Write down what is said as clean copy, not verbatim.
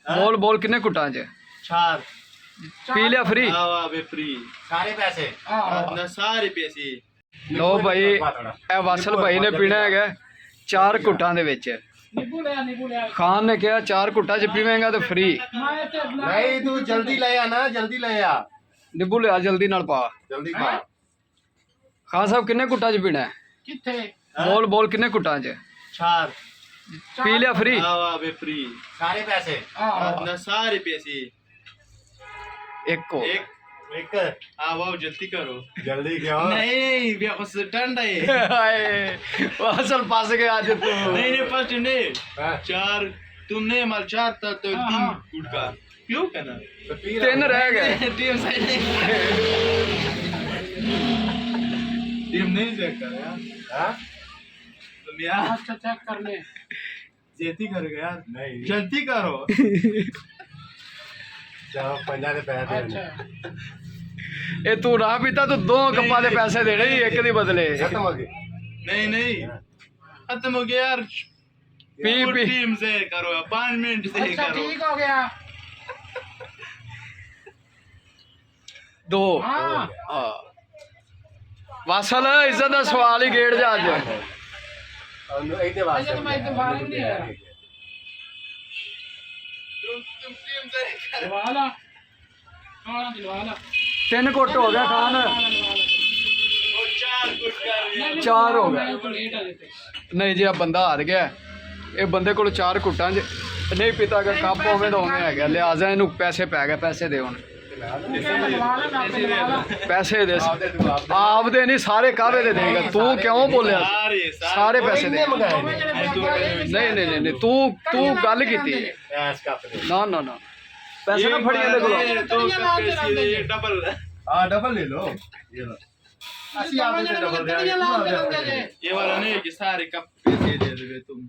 बोल बोल किन्ने कुटा च 4 पी लिया फ्री वाह वे फ्री सारे पैसे ना सारे पैसे लो भाई ਇਹ ਵਾਸਲ ਭਾਈ ਨੇ ਪੀਣਾ ਹੈਗਾ 4 ਘੁੱਟਾਂ ਦੇ ਵਿੱਚ ਖਾਨ ਨੇ ਕਿਹਾ 4 ਘੁੱਟਾਂ ਚ ਪੀਵੇਂਗਾ ਤੇ ਫ੍ਰੀ नहीं तू जल्दी ले आ ना जल्दी ले आ ਨਿੰਬੂ ਲਿਆ ਜਲਦੀ ਨਾਲ ਪਾ जल्दी पा ਖਾਨ ਸਾਹਿਬ ਕਿੰਨੇ ਘੁੱਟਾਂ ਚ ਪੀਣਾ ਹੈ किथे ਬੋਲ ਬੋਲ ਕਿੰਨੇ ਘੁੱਟਾਂ ਚ 4 ਪੀ ਲਿਆ ਫ੍ਰੀ वाह वे फ्री सारे पैसे ना सारे पैसे ਇੱਕ ਹੋ एक वाह जल्दी करो जल्दी क्या नहीं बस ठंडा है ਹਾਏ ਵਾਸਲ ਫਸ ਗਿਆ ਅੱਜ ਤੂੰ नहीं फर्स्ट नहीं 4 तुमने माल 4 था तो 3 गुटका क्यों कहना 3 ਰਹਿ ਗਏ टीम सही टीम नहीं चेक कर यार हां तुम यार अच्छा चेक कर ले जल्दी कर यार नहीं जल्दी करो चलो 50 ਦੇ ਪੈਸੇ अच्छा ਇਹ ਤੂੰ ਨਾ ਪੀਤਾ ਤੂੰ 2 ਕੱਪਾਂ ਦੇ ਪੈਸੇ ਦੇਣੇ ਸੀ ਇੱਕ ਦੇ ਬਦਲੇ खत्म हो गए नहीं नहीं खत्म हो गया यार पी पी टीम से करो 5 मिनट से अच्छा करो ठीक हो गया 2 हाँ ਹਾਂ ਵਾਸਲ ਇੱਜ਼ਤ ਦਾ ਸਵਾਲ ਹੀ ਗੇੜ ਜਾ ਅੱਜ ਇਹਦੇ अच्छा तो मैं तो बाहर नहीं आया तुम टीम से करो दिलवाला हाँ दिलवाला 3 ਘੁੱਟ ਹੋ ਗਿਆ ਖਾਨ और 4 गुटका यार 4 ਹੋ ਗਿਆ तो लेट आ जाते ਨਹੀਂ ਜੀ ਆ ਬੰਦਾ ਹਾਰ ਗਿਆ ਇਹ ਬੰਦੇ ਕੋਲ 4 ਘੁੱਟਾਂ ਚ ਨਹੀਂ ਪੀਤਾ ਅਗਰ ਕੱਪ ਹੋਵੇ ਤਾਂ ਉਵੇਂ ਹੈਗਾ ਲਿਆਜ਼ਾ ਇਹਨੂੰ ਪੈਸੇ ਪੈ ਗਏ ਪੈਸੇ ਦੇ ਹੁਣ दिलवाला ना दिलवाला ਪੈਸੇ ਦੇ ਆਪਦੇ ਨਹੀਂ ਸਾਰੇ ਕਾਹਦੇ ਦੇ ਦੇਗਾ ਤੂੰ ਕਿਉਂ ਬੋਲਿਆ ਸਾਰੇ ਪੈਸੇ ਦੇ ਨਹੀਂ ਨਹੀਂ ਨਹੀਂ ਨਹੀਂ, ਤੂੰ ਗੱਲ ਕੀਤੀ ਐਸ ਕੱਪ ਦੇ ਨਾ ਨਾ ਨਾ ਪੈਸੇ ਨਾ ਫੜੀ ਇਹਦੇ ਕੋਲ डबल हाँ डबल ले लो ये लो ਅਸੀਂ ਆਪਦੇ ਡਬਲ ये वाला नहीं कि सारे कप पैसे दे दोगे तुम